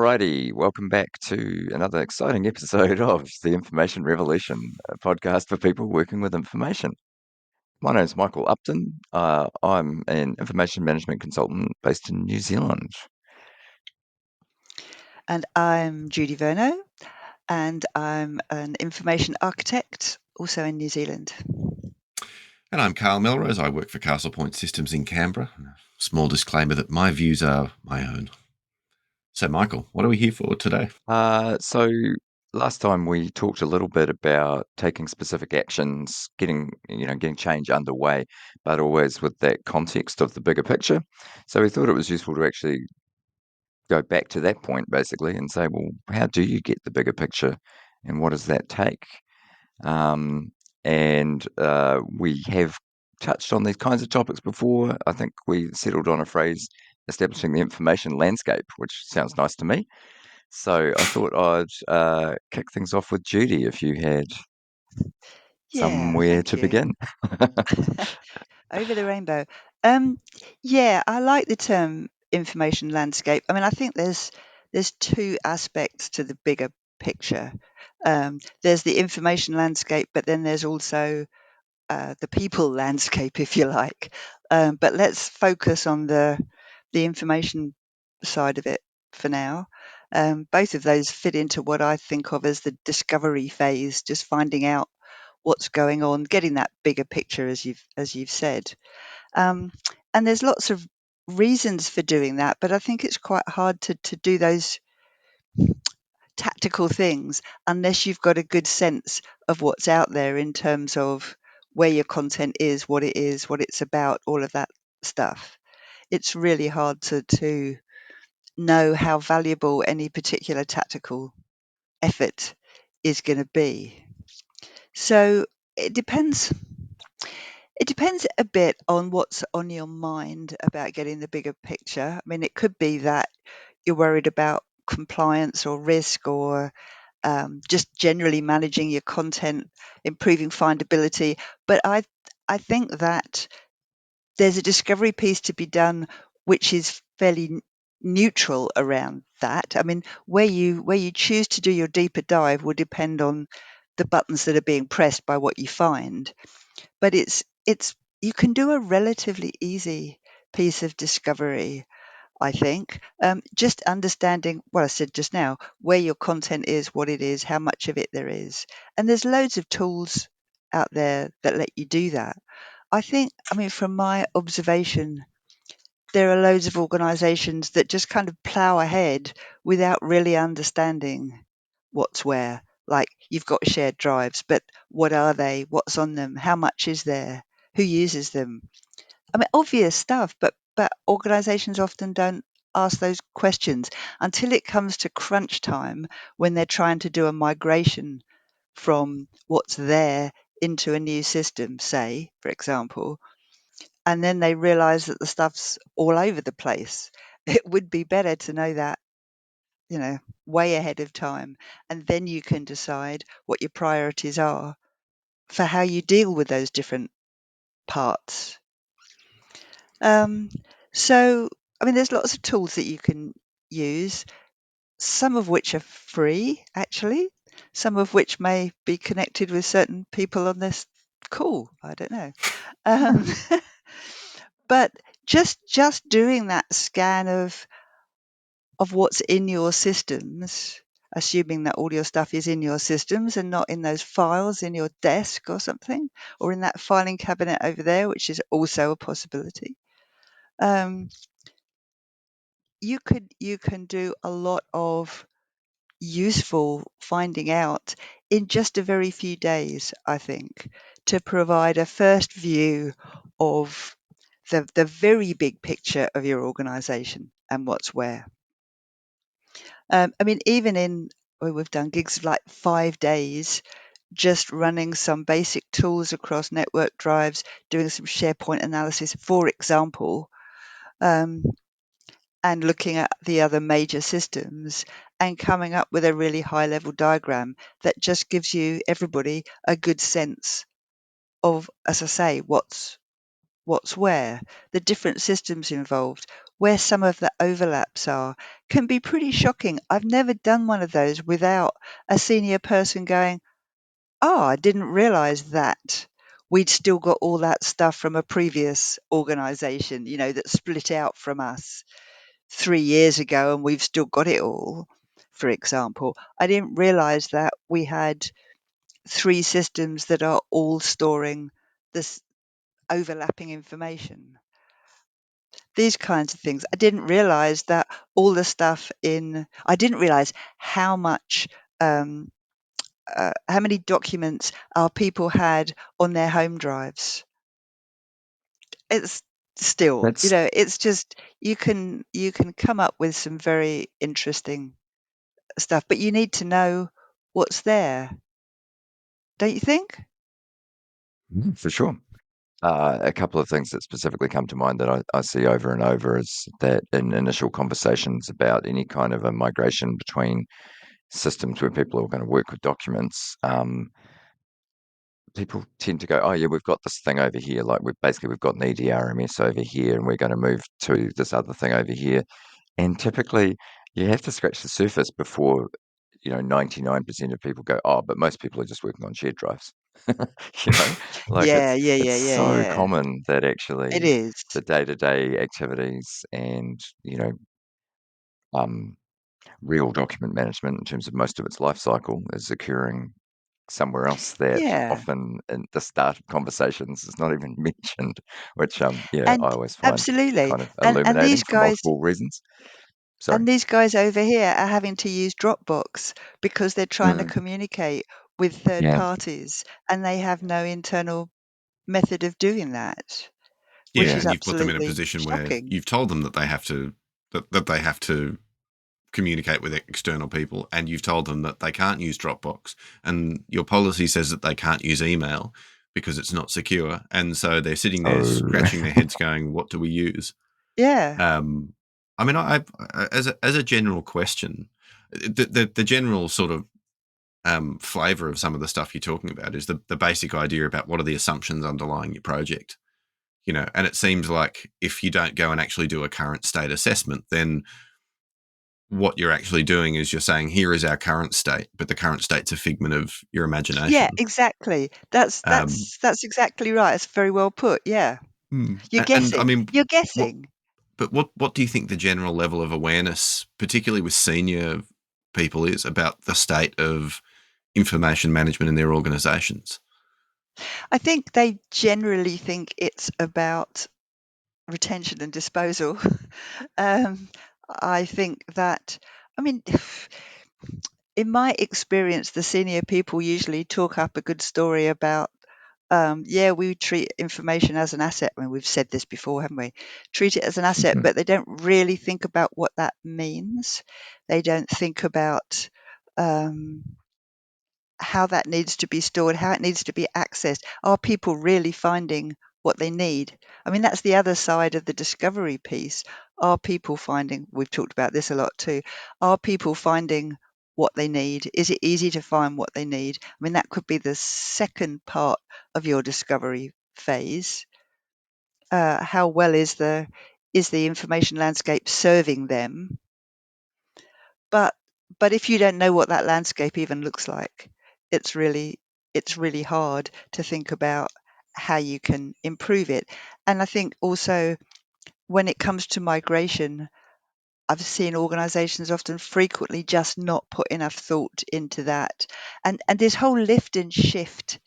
Alrighty, welcome back to another exciting episode of the Information Revolution, a podcast for people working with information. My name is Michael Upton. I'm an information management consultant based in New Zealand. And I'm Judi Vernau, and I'm an information architect, also in New Zealand. And I'm Karl Melrose. I work for Castlepoint Systems in Canberra. Small disclaimer that my views are my own. So, Michael, what are we here for today? So last time we talked a little bit about taking specific actions, getting change underway, but always with that context of the bigger picture. So we thought it was useful to actually go back to that point basically and say, well, how do you get the bigger picture and what does that take? And we have touched on these kinds of topics before. I think we settled on a phrase, establishing the information landscape, which sounds nice to me. So I thought I'd kick things off with Judi if you had Yeah, somewhere thank to you. begin. Over the rainbow. Yeah, I like the term information landscape. I mean, I think there's two aspects to the bigger picture. There's the information landscape, but then there's also the people landscape, if you like. But let's focus on the information side of it for now. Both of those fit into what I think of as the discovery phase, just finding out what's going on, getting that bigger picture, as you've said. Um, and there's lots of reasons for doing that, but I think it's quite hard to do those tactical things unless you've got a good sense of what's out there in terms of where your content is, what it's about, all of that stuff. It's really hard to know how valuable any particular tactical effort is going to be. So it depends. It depends a bit on what's on your mind about getting the bigger picture. I mean, it could be that you're worried about compliance or risk or just generally managing your content, improving findability. But I think that there's a discovery piece to be done, which is fairly neutral around that. I mean, where you choose to do your deeper dive will depend on the buttons that are being pressed by what you find. But it's you can do a relatively easy piece of discovery, I think. Just understanding what I said just now, where your content is, what it is, how much of it there is. And there's loads of tools out there that let you do that. I mean, from my observation, there are loads of organizations that just kind of plow ahead without really understanding what's where. Like you've got shared drives, but what are they? What's on them? How much is there? Who uses them? I mean, obvious stuff, but organizations often don't ask those questions until it comes to crunch time when they're trying to do a migration from what's there into a new system, say, for example, and then they realize that the stuff's all over the place. It would be better to know that, you know, way ahead of time, and then you can decide what your priorities are for how you deal with those different parts. Um, so, I mean, there's lots of tools that you can use, some of which are free, actually, some of which may be connected with certain people on this call. I don't know. Um, but just doing that scan of what's in your systems, assuming that all your stuff is in your systems and not in those files in your desk or something, or in that filing cabinet over there, which is also a possibility. Um, you can do a lot of useful finding out in just a very few days, I think, to provide a first view of the very big picture of your organization and what's where. I mean, even in where we've done gigs of like 5 days, just running some basic tools across network drives, doing some SharePoint analysis, for example, um, and looking at the other major systems and coming up with a really high level diagram that just gives you everybody a good sense of, as I say, what's where, the different systems involved, where some of the overlaps are can be pretty shocking. I've never done one of those without a senior person going, "Oh, I didn't realize that we'd still got all that stuff from a previous organization, that split out from us 3 years ago, and we've still got it all." For example, I didn't realize that we had 3 systems that are all storing this overlapping information. These kinds of things. I didn't realize that all the stuff I didn't realize how much, how many documents our people had on their home drives. It's still, That's it's just you can come up with some very interesting stuff, but you need to know what's there, don't you think? for sure. A couple of things that specifically come to mind that I see over and over is that in initial conversations about any kind of a migration between systems where people are going to work with documents, people tend to go, "Oh yeah, we've got this thing over here. Like we've got an EDRMS over here, and we're going to move to this other thing over here." And typically, you have to scratch the surface before 99% of people go, "Oh, but most people are just working on shared drives." You know, like Yeah, yeah, it's yeah, yeah, so yeah. common that It actually is. the day-to-day activities and um, real document management in terms of most of its life cycle is occurring somewhere else that Yeah. often in the start of conversations is not even mentioned, which And I always find absolutely. kind of And illuminating for multiple reasons. Sorry. these guys over here are having to use Dropbox because they're trying to Mm, communicate with third yeah, parties, and they have no internal method of doing that, which Yeah, yeah. is and you've put them in a absolutely position where shocking. you've told them that they have to that they have to communicate with external people, and you've told them that they can't use Dropbox, and your policy says that they can't use email because it's not secure, and so they're sitting there So scratching their heads, going, "What do we use?" Yeah. Um, I mean, as a general question, the general sort of flavor of some of the stuff you're talking about is the basic idea about what are the assumptions underlying your project. And it seems like if you don't go and actually do a current state assessment, then what you're actually doing is you're saying, here is our current state, but the current state's a figment of your Yeah, imagination. exactly. That's Um, that's that's exactly right. It's very well put. Yeah. You're and I guessing. mean, You're what, guessing. but what do you think the general level of awareness, particularly with senior people, is about the state of information management in their organizations? I think they generally think it's about retention and disposal. Um, I think that, I mean, in my experience, the senior people usually talk up a good story about, yeah, we treat information as an asset. I mean, we've said this before, haven't we? Treat it as an asset, but they don't really think about what that means. They don't think about, um, how that needs to be stored, how it needs to be accessed. Are people really finding what they need? I mean, that's the other side of the discovery piece. Are people finding, we've talked about this a lot too, are people finding what they need? Is it easy to find what they need? I mean, that could be the second part of your discovery phase. How well is the information landscape serving them? But if you don't know what that landscape even looks like, it's really hard to think about how you can improve it. And I think also when it comes to migration, I've seen organizations often frequently just not put enough thought into that. And this whole lift and shift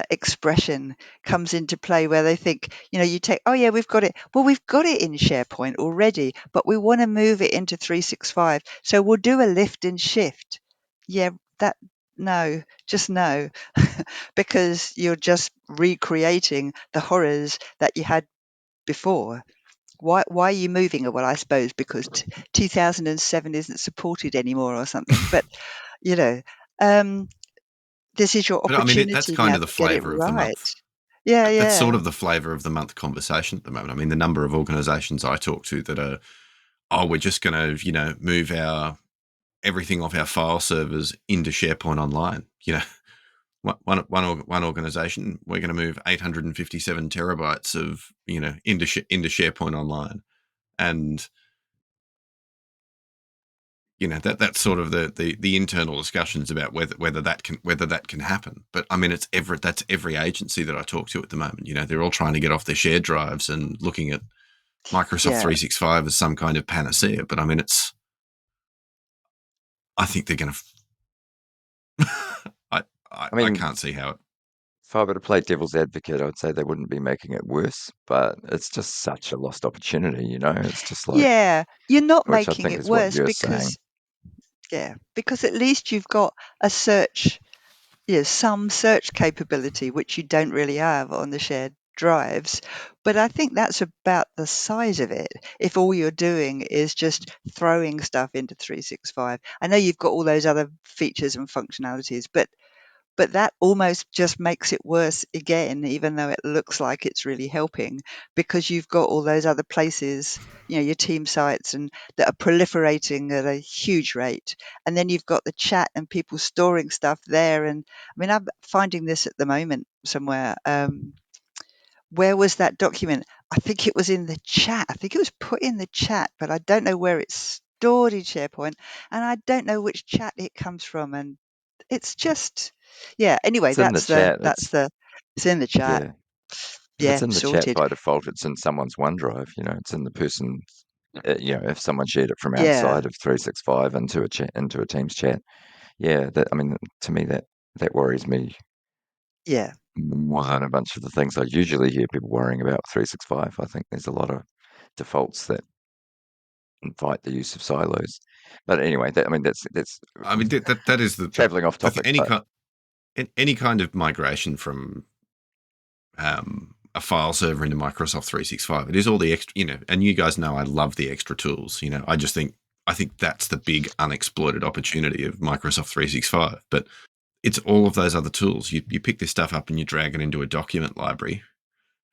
expression comes into play where they think, you take, oh yeah, we've got it. Well, we've got it in SharePoint already, but we want to move it into 365. So we'll do a lift and shift. Yeah, that, no, just no, because you're just recreating the horrors that you had before. Why are you moving it? Well, I suppose because 2007 isn't supported anymore or something. But, you know, um, this is your But I mean, that's opportunity kind now of the to get it flavour of the right. month. Yeah, That's sort yeah. of the flavour of the month conversation at the moment. I mean, the number of organisations I talk to that are, oh, we're just going to, move our everything off our file servers into SharePoint Online. One organisation, we're going to move 857 terabytes of, into SharePoint Online. And that's sort of the internal discussions about whether that can happen. But I mean, that's every agency that I talk to at the moment. They're all trying to get off their shared drives and looking at Microsoft Yeah. 365 as some kind of panacea. But I mean, I think they're going to. I mean, can't see how it. if I were to play devil's advocate, I would say they wouldn't be making it worse, but it's just such a lost opportunity, It's just like, Yeah. You're not which I making think it is what worse you're saying. because at least you've got a search, some search capability, which you don't really have on the shared drives. But I think that's about the size of it. If all you're doing is just throwing stuff into 365, I know you've got all those other features and functionalities, but that almost just makes it worse again, even though it looks like it's really helping, because you've got all those other places, your team sites and that are proliferating at a huge rate. And then you've got the chat and people storing stuff there. And I mean, I'm finding this at the moment somewhere. Where was that document? I think it was in the chat. I think it was put in the chat, but I don't know where it's stored in SharePoint, and I don't know which chat it comes from. And it's just, anyway, It's in the chat. it's in the chat. Yeah. If it's Yeah, in the chat sorted. by default, it's in someone's OneDrive. It's in the person's. If someone shared it from Yeah, outside of 365 into a chat, into a Teams chat, yeah. I mean, to me, that worries me yeah, more than a bunch of the things I usually hear people worrying about 365. I think there's a lot of defaults that invite the use of silos. But anyway, I mean, that's I mean, that is traveling off topic. But any kind of migration from a file server into Microsoft 365. It is all the extra, and you guys know I love the extra tools. I think that's the big unexploited opportunity of Microsoft 365. But it's all of those other tools. You pick this stuff up and you drag it into a document library,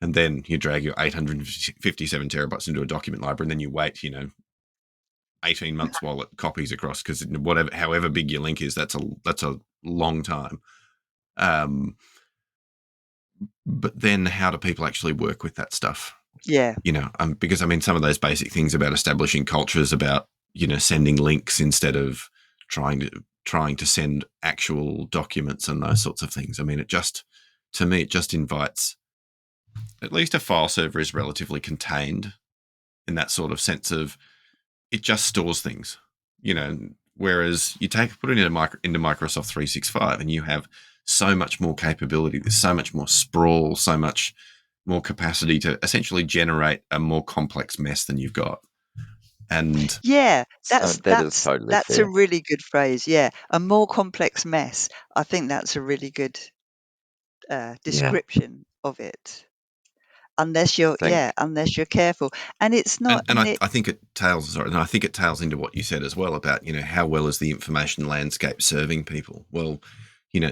and then you drag your 857 terabytes into a document library, and then you wait, 18 months while it copies across, because however big your link is, that's a long time. But then how do people actually work with that stuff? yeah, Because I mean, some of those basic things about establishing cultures, about sending links instead of trying to send actual documents and those sorts of things. I mean, to me, it just invites, at least a file server is relatively contained in that sort of sense of, it just stores things, Whereas you put it into Microsoft 365 and you have so much more capability. There's so much more sprawl, so much more capacity to essentially generate a more complex mess than you've got. And yeah. so that is totally That's a fair. really good phrase. Yeah, a more complex mess. I think that's a really good Yeah, description of it. I think. Unless you're careful, and it's not. I and mean, I think it tails into what you said as well about how well is the information landscape serving people. Well,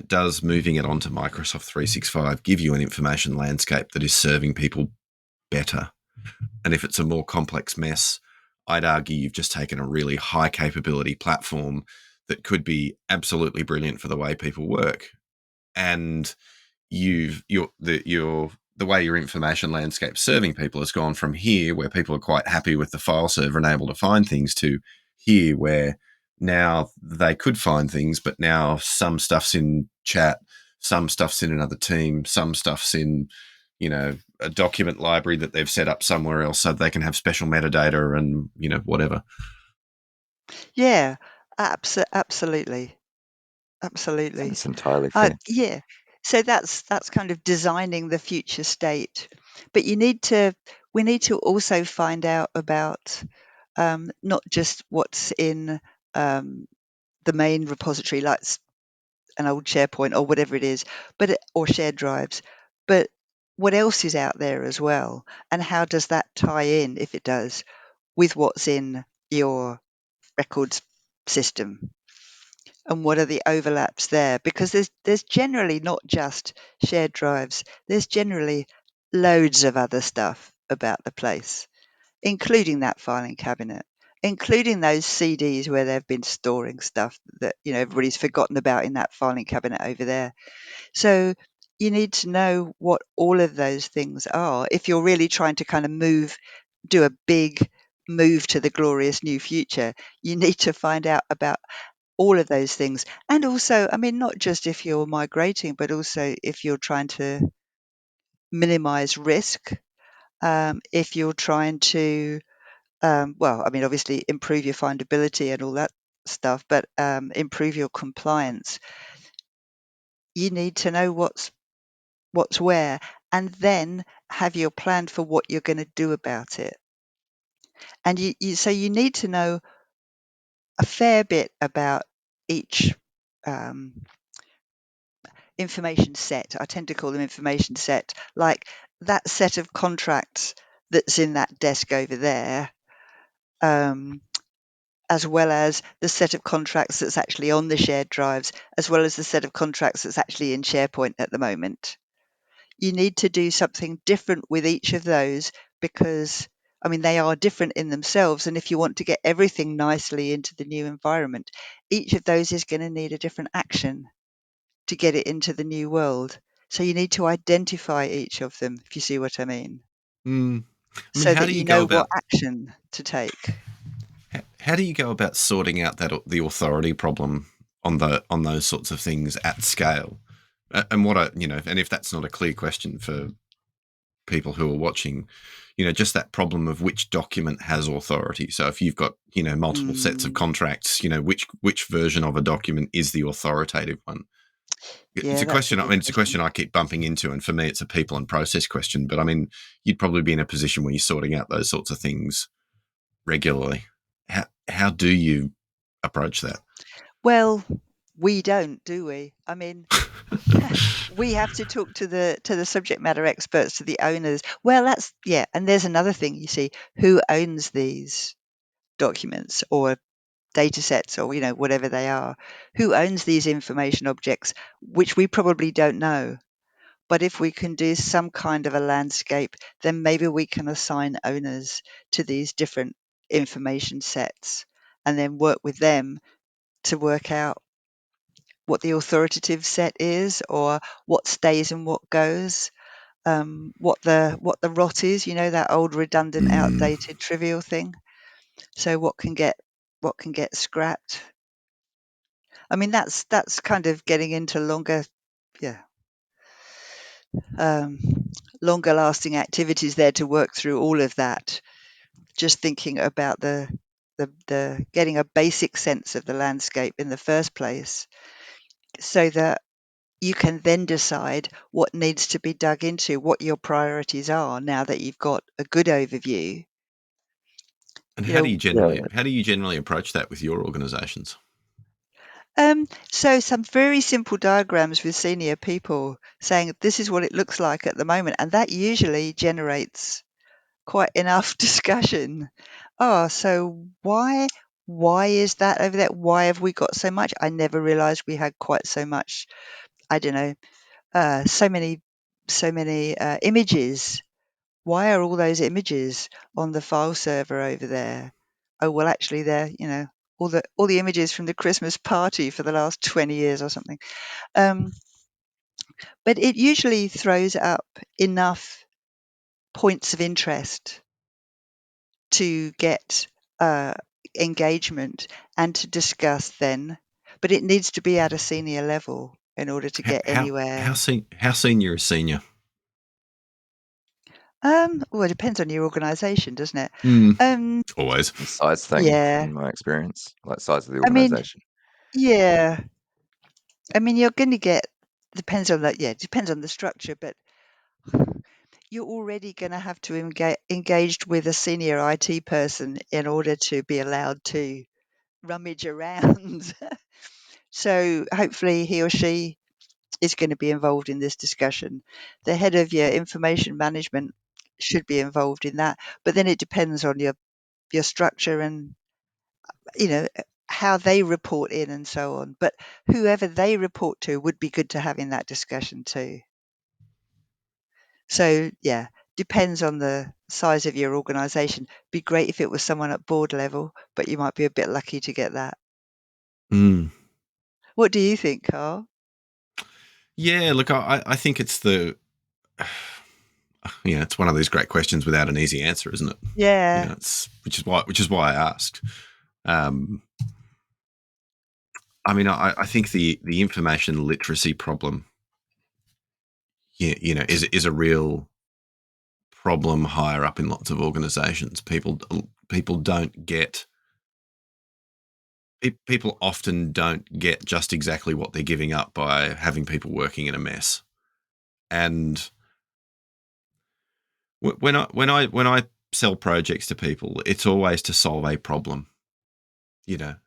does moving it onto Microsoft 365 give you an information landscape that is serving people better? And if it's a more complex mess, I'd argue you've just taken a really high capability platform that could be absolutely brilliant for the way people work, and the way your information landscape serving people has gone from here, where people are quite happy with the file server and able to find things, to here, where now they could find things, but now some stuff's in chat, some stuff's in another team, some stuff's in, a document library that they've set up somewhere else so they can have special metadata and, whatever. yeah, absolutely, absolutely. That's entirely fair. Yeah. So that's kind of designing the future state. But we need to also find out about not just what's in the main repository, like an old SharePoint or whatever it is, or shared drives, but what else is out there as well, and how does that tie in, if it does, with what's in your records system? And what are the overlaps there? Because there's generally not just shared drives. There's generally loads of other stuff about the place, including that filing cabinet, including those CDs where they've been storing stuff that everybody's forgotten about in that filing cabinet over there. So you need to know what all of those things are if you're really trying to kind of do a big move to the glorious new future, you need to find out about all of those things. And also, I mean, not just if you're migrating, but also if you're trying to minimize risk, if you're trying to, well, I mean, obviously improve your findability and all that stuff, but improve your compliance. You need to know what's where, and then have your plan for what you're going to do about it. And so you need to know a fair bit about each um, information set. I tend to call them information set, like that set of contracts that's in that desk over there, as well as the set of contracts that's actually on the shared drives, as well as the set of contracts that's actually in SharePoint at the moment. You need to do something different with each of those because, I mean, they are different in themselves. And if you want to get everything nicely into the new environment, each of those is going to need a different action to get it into the new world. So you need to identify each of them, if you see what I mean, Mm. I mean, so how that do you you go know what about action to take. how do you go about sorting out the authority problem on those sorts of things at scale? And what and if that's not a clear question for people who are watching, just that problem of which document has authority. So if you've got multiple sets of Mm, contracts, which version of a document is the authoritative one? It's yeah, a that's a question. I good mean, it's a question question. I keep bumping into, and for me, it's a people and process question. But I mean, you'd probably be in a position where you're sorting out those sorts of things regularly. How do you approach that? Well, we don't, do we? I mean, we have to talk to the subject matter experts, to the owners. Well, that's yeah. And there's another thing, you see, who owns these documents or data sets or whatever they are? Who owns these information objects, which we probably don't know. But if we can do some kind of a landscape, then maybe we can assign owners to these different information sets and then work with them to work out what the authoritative set is or what stays and what goes, what the rot is, that old redundant Mm, outdated trivial thing. So what can get scrapped. I mean, that's kind of getting into yeah um, longer lasting activities there to work through all of that. Just thinking about the getting a basic sense of the landscape in the first place, so that you can then decide what needs to be dug into, what your priorities are now that you've got a good overview. and You know, how do you generally approach that with your organisations? so some very simple diagrams with senior people saying this is what it looks like at the moment, and that usually generates quite enough discussion. Oh, so why is that over there? Why have we got so much? I never realized we had quite so much. I don't know, so many images. Why are all those images on the file server over there? Oh, well, actually, they're, all the images from the Christmas party for the last 20 years or something. Um, but it usually throws up enough points of interest to get engagement and to discuss then, but it needs to be at a senior level in order to How get how anywhere. how senior is senior? Well, it depends on your organisation, doesn't it? Mm, Um, always. The size thing, yeah, in my experience, like size of the I mean, organization. yeah, I mean, you're going to get depends on that. Yeah, depends on the structure, but you're already going to have to engaged with a senior IT person in order to be allowed to rummage around. So hopefully he or she is going to be involved in this discussion. The head of your information management should be involved in that, but then it depends on your structure and you know how they report in and so on. But whoever they report to would be good to have in that discussion too. So yeah, depends on the size of your organization. Be great if it was someone at board level, but you might be a bit lucky to get that. Mm. What do you think, Carl? Yeah, look, I think it's it's one of these great questions without an easy answer, isn't it? Yeah. It's which is why I asked. I mean, I think the information literacy problem, is a real problem higher up in lots of organisations. People don't get. People often don't get just exactly what they're giving up by having people working in a mess. And when I sell projects to people, it's always to solve a problem.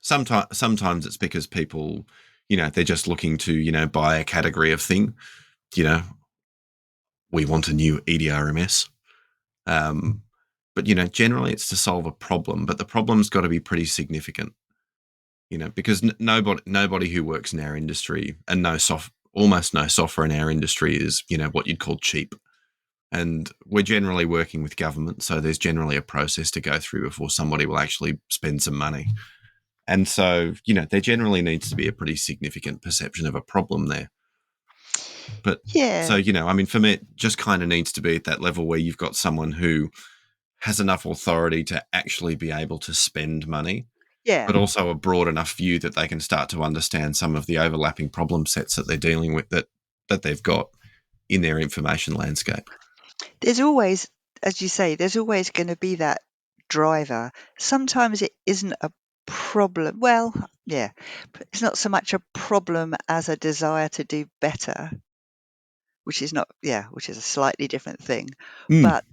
Sometimes it's because people, they're just looking to buy a category of thing. You know, we want a new EDRMS. But generally it's to solve a problem. But the problem's got to be pretty significant. Because nobody who works in our industry, and almost no software in our industry is what you'd call cheap. And we're generally working with government, so there's generally a process to go through before somebody will actually spend some money. And so, there generally needs to be a pretty significant perception of a problem there. But Yeah. so, I mean, for me, it just kind of needs to be at that level where you've got someone who has enough authority to actually be able to spend money, Yeah. but also a broad enough view that they can start to understand some of the overlapping problem sets that they're dealing with that they've got in their information landscape. There's always, as you say, there's always going to be that driver. Sometimes it isn't a problem. Well, yeah, it's not so much a problem as a desire to do better, which is a slightly different thing. Mm. But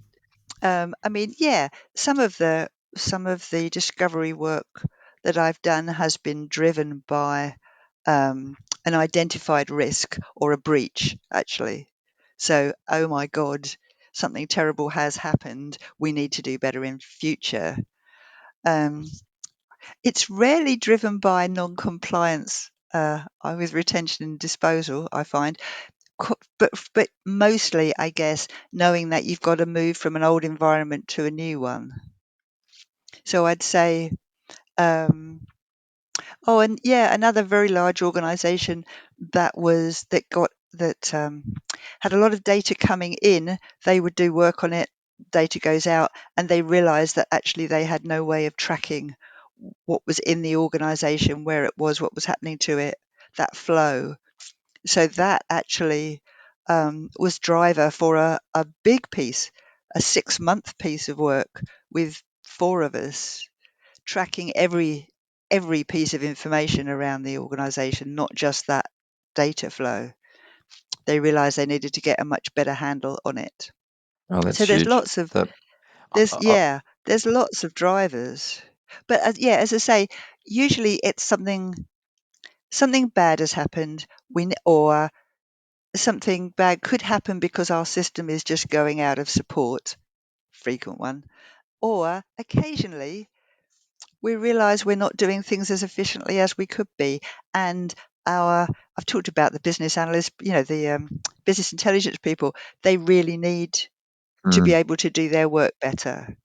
I mean, yeah, some of the discovery work that I've done has been driven by an identified risk or a breach, actually. So, oh my God, something terrible has happened. We need to do better in future. Um, it's rarely driven by non-compliance with retention and disposal, I find, but mostly, I guess, knowing that you've got to move from an old environment to a new one. So I'd say, um, oh, and yeah, another very large organisation that had a lot of data coming in. They would do work on it. Data goes out, and they realised that actually they had no way of tracking what was in the organisation, where it was, what was happening to it, that flow. So that actually was driver for a big piece, a 6-month piece of work with 4 of us, tracking every piece of information around the organization, not just that data flow. They realized they needed to get a much better handle on it. Oh, that's So there's huge. lots of The there's I, I, yeah there's lots of drivers, but as I say, usually it's something bad has happened, or something bad could happen because our system is just going out of support, frequent one, or occasionally we realize we're not doing things as efficiently as we could be. And I've talked about the business analysts, the business intelligence people, they really need to be mm, able to do their work better.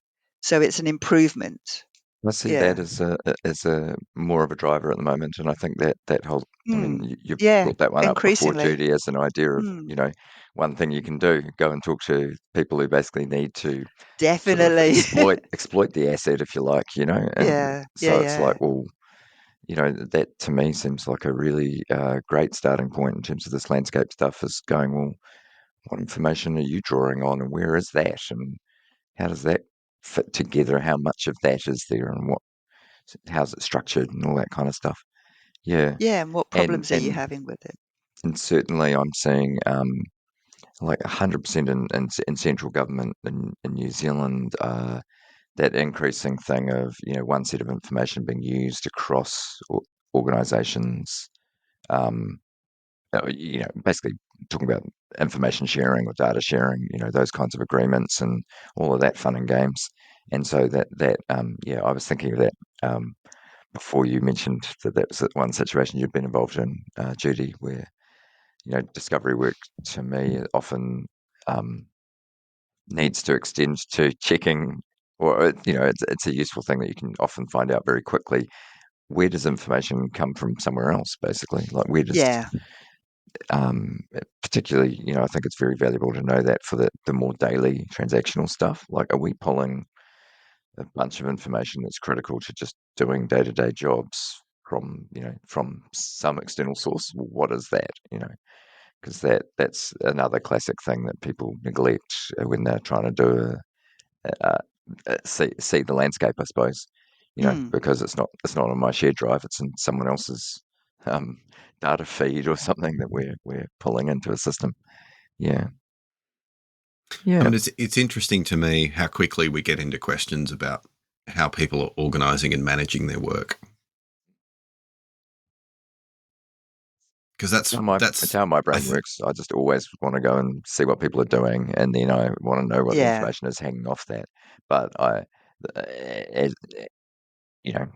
So it's an improvement. I see that Yeah. as a more of a driver at the moment, and I think that whole. I mean, Mm. you've Yeah. brought that one up before, Increasingly. Judy, as an idea of Mm. one thing you can do: go and talk to people who basically need to sort of Definitely. exploit the asset, if you like, and Yeah. Yeah. so it's Yeah. like, well, that to me seems like a really great starting point in terms of this landscape stuff. Is going, well, what information are you drawing on, and where is that, and how does that fit together? How much of that is there, and how's it structured, and all that kind of stuff. Yeah, Yeah. And what and problems are you and having with it? and certainly I'm seeing like 100% in central government in New Zealand. That increasing thing of one set of information being used across organisations. Um, basically talking about information sharing or data sharing. Those kinds of agreements and all of that fun and games. And so yeah, I was thinking of that before you mentioned that was one situation you'd been involved in, Judi, where discovery work to me often um, needs to extend to checking, or it's a useful thing that you can often find out very quickly. Where does information come from somewhere else? Basically, like where does Yeah. particularly, I think it's very valuable to know that for the more daily transactional stuff. Like, are we pulling a bunch of information that's critical to just doing day-to-day jobs from some external source? Well, what is that? Because that's another classic thing that people neglect when they're trying to do see the landscape, I suppose. Mm. Because it's not on my shared drive; it's in someone else's um, data feed or something that we're pulling into a system. Yeah, I yeah. mean, it's interesting to me how quickly we get into questions about how people are organising and managing their work, because It's how my brain works. I just always want to go and see what people are doing, and then I want to know what the Yeah. information is hanging off that. But as,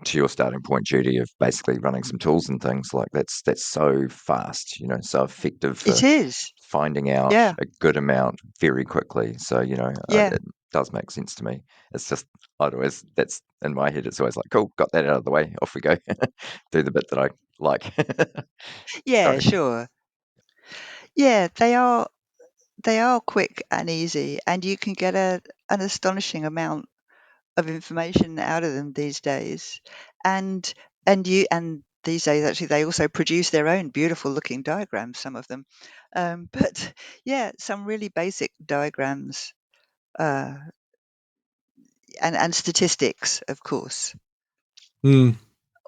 to your starting point, Judy, of basically running some tools and things like that's so fast, so effective It for is. finding out Yeah. a good amount very quickly. So, Yeah. it does make sense to me. It's just, that's in my head, it's always like, cool, got that out of the way, off we go. Do the bit that I like. Yeah, Sorry. sure. Yeah, they are quick and easy, and you can get an astonishing amount of information out of them these days. And and these days actually they also produce their own beautiful looking diagrams, some of them. But yeah, some really basic diagrams, uh, and statistics, of course. Mm.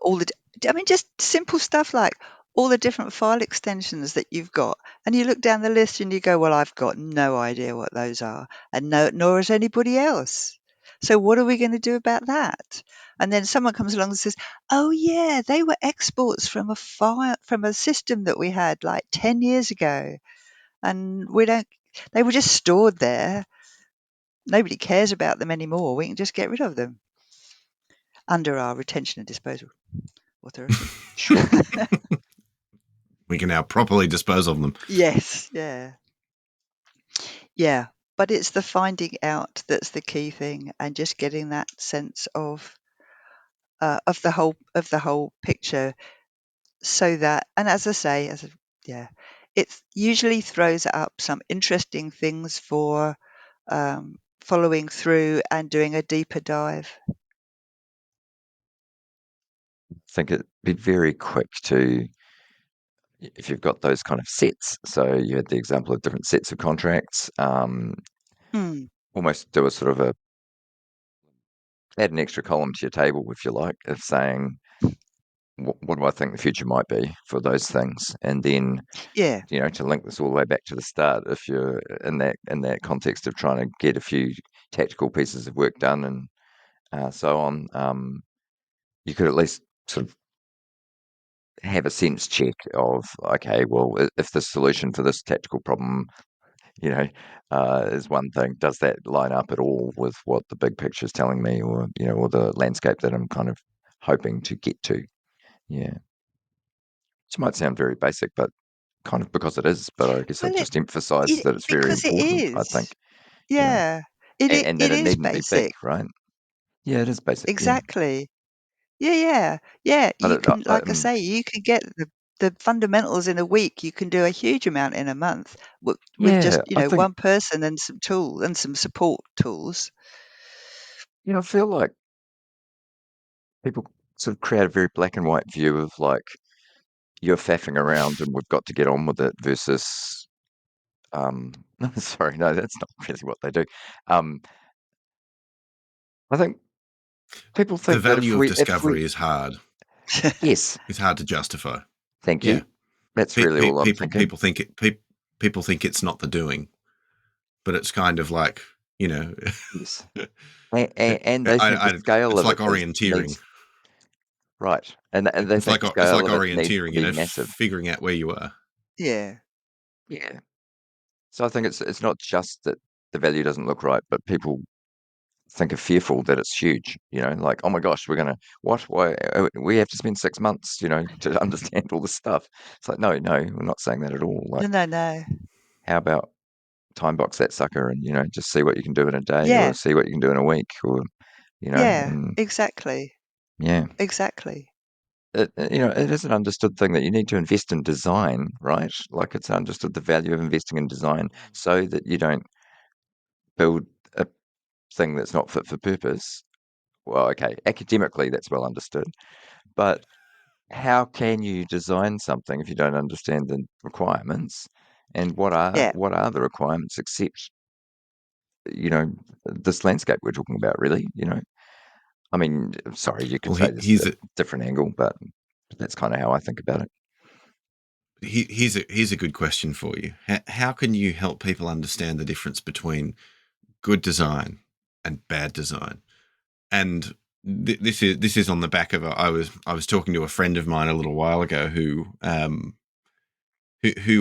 All the I mean, just simple stuff like all the different file extensions that you've got, and you look down the list and you go, "Well, I've got no idea what those are, and nor has anybody else. So what are we going to do about that?" And then someone comes along and says, "Oh yeah, they were exports from a file from a system that we had like 10 years ago, and we don't. They were just stored there. Nobody cares about them anymore. We can just get rid of them under our retention and disposal authority." Sure. We can now properly dispose of them. Yes, yeah. Yeah, but it's the finding out that's the key thing, and just getting that sense of the whole picture, so that, and as I say, yeah, it usually throws up some interesting things for following through and doing a deeper dive. I think it'd be very quick to, if you've got those kind of sets. So you had the example of different sets of contracts, Mm, almost do a sort of add an extra column to your table, if you like, of saying, what do I think the future might be for those things? And then, yeah, to link this all the way back to the start, if you're in that context of trying to get a few tactical pieces of work done and so on, you could at least sort of have a sense check of, okay, well, if the solution for this tactical problem, you know, is one thing, does that line up at all with what the big picture is telling me, or or the landscape that I'm kind of hoping to get to? Yeah, which might sound very basic, but kind of because it is. But I guess well, I'd just emphasise it that it's very because it important. I think, is. you know, Yeah, it and, it, and that it it is needn't be big, basic. right? Yeah, it is basic. Yeah, Exactly. Yeah, yeah, yeah. but You can, like I say, you can get the fundamentals in a week. You can do a huge amount in a month with yeah, just, I think, one person and some tools and some support tools. I feel like people sort of create a very black and white view of, like, you're faffing around and we've got to get on with it versus, sorry, no, that's not really what they do. Um, I think people The think that value of if we, discovery is hard. yes, It's hard to justify. thank you. Yeah, That's really all I'm people thinking. people think people think it's not the doing, but it's kind of like, you know, Yes, and they think the scale it's of it like is orienteering. needs right, and they think the It's scale like of it needs to orienteering, be massive. figuring out where you are. Yeah. Yeah. So I think it's not just that the value doesn't look right, but people think are fearful that it's huge. Like, oh my gosh, we're gonna what? Why we have to spend 6 months, to understand all this stuff. It's like, no, no, we're not saying that at all. Like, No, no, no. how about time box that sucker and just see what you can do in a day, or Yeah, see what you can do in a week, or yeah. and Exactly. yeah, Exactly. it is an understood thing that you need to invest in design, right? Like it's understood the value of investing in design so that you don't build a thing that's not fit for purpose. Well, okay, academically that's well understood, but how can you design something if you don't understand the requirements? And Yeah. what are the requirements except, you know, this landscape we're talking about, really? I mean, sorry, you could Well, say this is a different angle, but that's kind of how I think about it. here's a good question for you. How can you help people understand the difference between good design and bad design? And this is on the back of I was talking to a friend of mine a little while ago who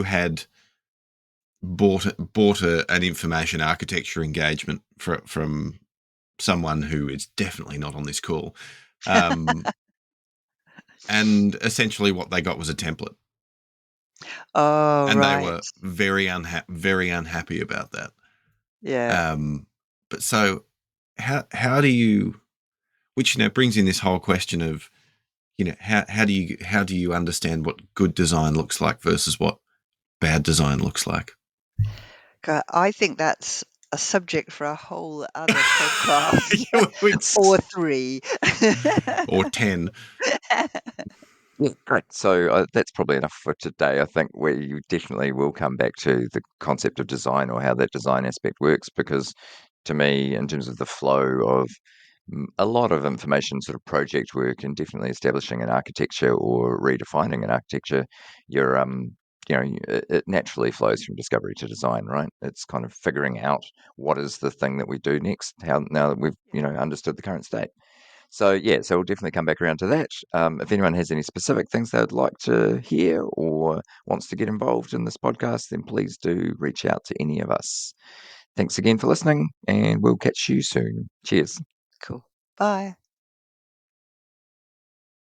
had bought an information architecture engagement from someone who is definitely not on this call. And essentially what they got was a template. Oh, And they right. were very unhappy about that. Yeah. But so how do you, which brings in this whole question of how do you understand what good design looks like versus what bad design looks like? I think that's a subject for a whole other podcast It's or 3. Or 10. Yeah, great. So that's probably enough for today. I think we definitely will come back to the concept of design or how that design aspect works, because to me, in terms of the flow of a lot of information sort of project work and definitely establishing an architecture or redefining an architecture, you're it naturally flows from discovery to design, right? It's kind of figuring out what is the thing that we do next, how now that we've understood the current state. So yeah, so we'll definitely come back around to that. If anyone has any specific things they would like to hear or wants to get involved in this podcast, then please do reach out to any of us. Thanks again for listening, and we'll catch you soon. Cheers. Cool. Bye.